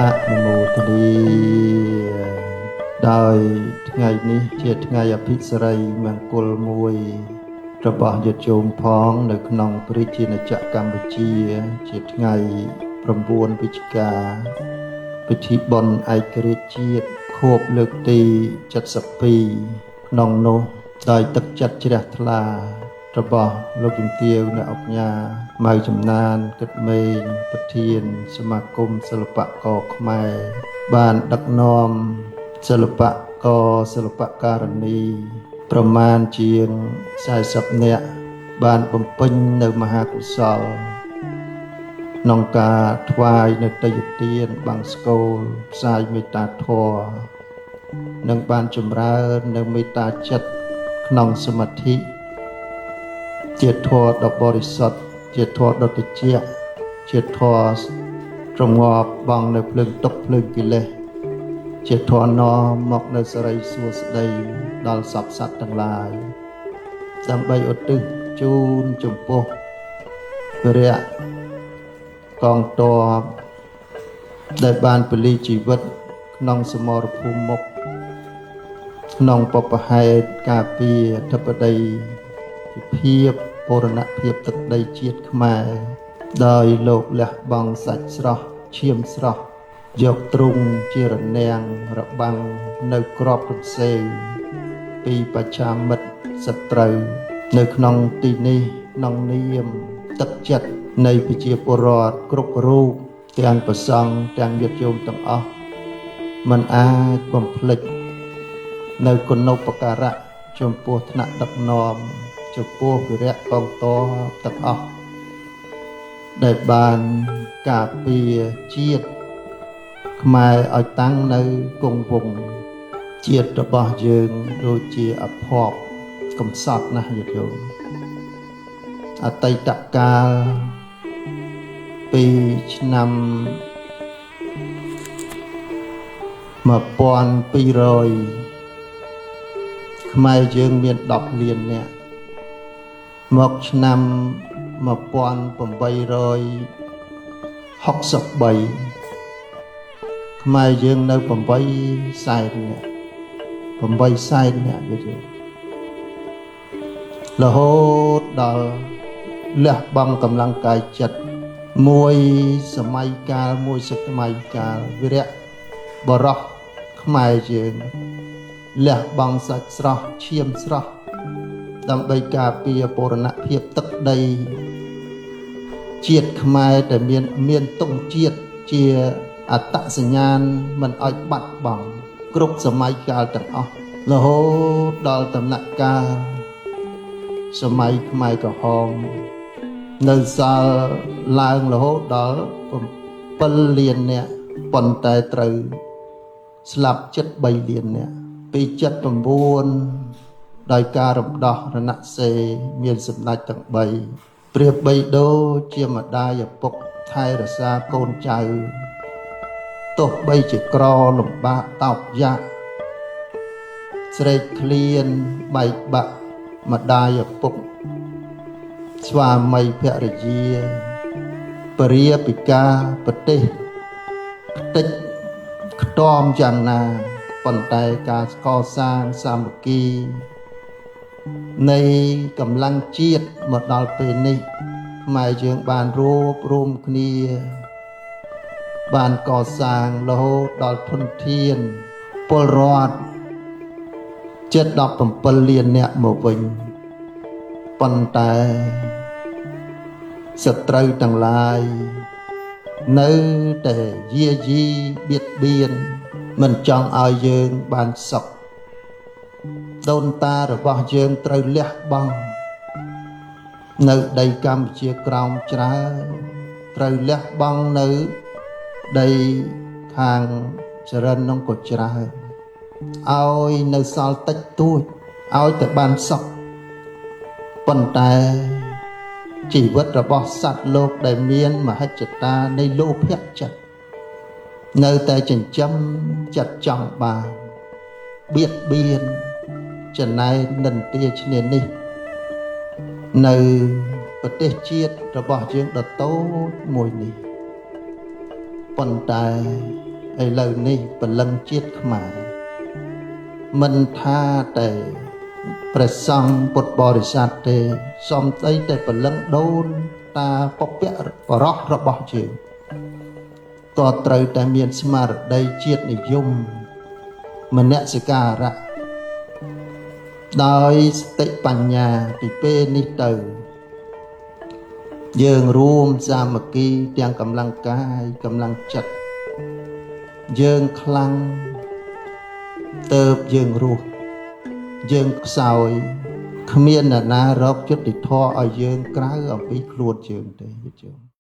អនុមោទនីដោយថ្ងៃនេះជាថ្ងៃអភិសិរិយមង្គលមួយរបស់ញាតិញោមផងនៅក្នុងព្រះរាជាណាចក្រកម្ពុជាជាថ្ងៃ9វិច្ឆិកាពិធីបុណ្យឯករាជ្យជាតិខួបលើកទី72ក្នុងនោះដោយទឹកចិត្តជ្រះថ្លារបស់លោកជំទាវអ្នកអង្គការម៉ៅចំណានគិតមេងប្រធានសមាគមសិល្បករខ្មែរបានដឹកនាំសិល្បករសិល្បករនីប្រមាណជាង40នាក់បានបំពេញនៅមហាកុសលក្នុងការថ្វាយនៅទេយ្យទានបង្សកូលផ្សាយមេត្តាធម៌និងបានចម្រើននៅមេត្តាចិត្តក្នុងសមាធិជាធម៌ដ៏បរិសុទ្ធជាធម៌ដ៏ត្រជាក់ជាធម៌រងាប់បង់នៅភ្លើងទុក្ខភ្លើងកិលេសជាធម៌នាំមកនៅសិរីសួស្តីដល់សព្វសត្វទាំងឡាយដើម្បីឧទ្ទិសជូនចំពោះព្រះកងទ័ពដែលបានពលីជីវិតក្នុងសមរភូមិមុខក្នុងបព្វហេតុការពារអធិបតីភាពបូរណភាពទឹកដីជាតិខ្មែរដោយលោកលះបង់សាច់ស្រស់ឈាមស្រស់យកទ្រុងជារនាំងរបាំងនៅក្របកន្សេងពីបច្ចាមិត្តសត្រូវនៅក្នុងទីនេះក្នុងនាមទឹកចិត្តនៃប្រជាពលរដ្ឋគ្រប់រូបទាំងប្រសង់ទាំងញាតិញោមទាំងអស់មិនអាចបំភ្លេចនៅគុណូបការៈចំពោះថ្នាក់ដឹកនាំចំពោះវីរៈកងទ័ពទាំងអស់ដែលបានការពារជាតិខ្មែរឲ្យតាំងនៅគង់វង្សជាតិរបស់យើងដូចជាអភ័ព្វកំសត់ណាស់ញាតិញោមអតីតកាលពីឆ្នាំ1200ខ្មែរយើងមាន10លាននាក់មកឆ្នាំ1863ខ្មែរយើងនៅ8សែននាក់8សែននាក់យល់រហូតដល់លះបង់កម្លាំងកាយចិត្តមួយសម័យកាលមួយសម័យកាលវីរៈបរោះខ្មែរយើងលះបង់សាច់ស្រស់ឈាមស្រស់ដើម្បីការពារបូរណភាពទឹកដីជាតិខ្មែរដែលមានទង់ជាតិជាអត្តសញ្ញាណមិនឲ្យបាត់បង់គ្រប់សម័យកាលទាំងអស់រហូតដល់ដំណាក់កាលសម័យខ្មែរក្រហមនៅសល់ឡើងរហូតដល់7លាននាក់ប៉ុន្តែត្រូវស្លាប់ជិត3លាននាក់ពី79ដោយការរំដោះរណសេរីមានសម្ដេចទាំង3ព្រាបបីដូរជាម្ដាយឪពុកថែរក្សាកូនចៅទោះបីជាក្រលំបាកតោកយ៉ាក់ស្រេកឃ្លានបែកបាក់ម្ដាយឪពុកស្វាមីភរិយាពរាពិការប្រទេសខ្ទេចខ្ទាំយ៉ាងណាប៉ុន្តែការកសាងសាមគ្គីនៃកម្លាំងជាតិមកដល់ពេលនេះខ្មែរយើងបានរួបរวมគ្នាបានកសាងរហូតដល់ធនធានពលរដ្ឋជិត17លាននាក់មកវិញប៉ុន្តែសត្រូវទាំងឡាយនៅតែយាយីបៀតបៀនមិនចង់ឲ្យយើងបានសុខដូនតារបស់យើងត្រូវលះបង់នៅដីកម្ពុជាក្រោមច្រើនត្រូវលះបង់នៅដីខាងចរិននោះក៏ច្រើនឲ្យនៅសល់តិចតួចឲ្យតែបានសុខប៉ុន្តែជីវិតរបស់សត្វលោកដែលមានមហិច្ឆតានៃលោភៈចិត្តនៅតែចិញ្ចឹមចិត្តចង់បានបៀតបៀនចំណែកនិន្ទាឈ្នានេះនៅប្រទេសជាតិរបស់យើងដ៏តូចមួយនេះ ប៉ុន្តែឥឡូវនេះពលឹងជាតិខ្មែរមិនថាតែព្រះសង្ឃពុទ្ធបរិស័ទទេសំដីតែពលឹងដូនតាពពកបរោះរបស់យើងក៏ត្រូវតែមានស្មារតីជាតិនិយមមនសិការៈដោយសតិបញ្ញាពីពេលនេះទៅយើងរួមសាមគ្គីទាំងកម្លាំងកាយកម្លាំងចិត្តយើងខ្លាំងទៅយើងរស់យើងខ្សោយគ្មានអ្នកណារកយុត្តិធម៌ឲ្យយើងក្រៅអំពីខ្លួនយើងទេជឿ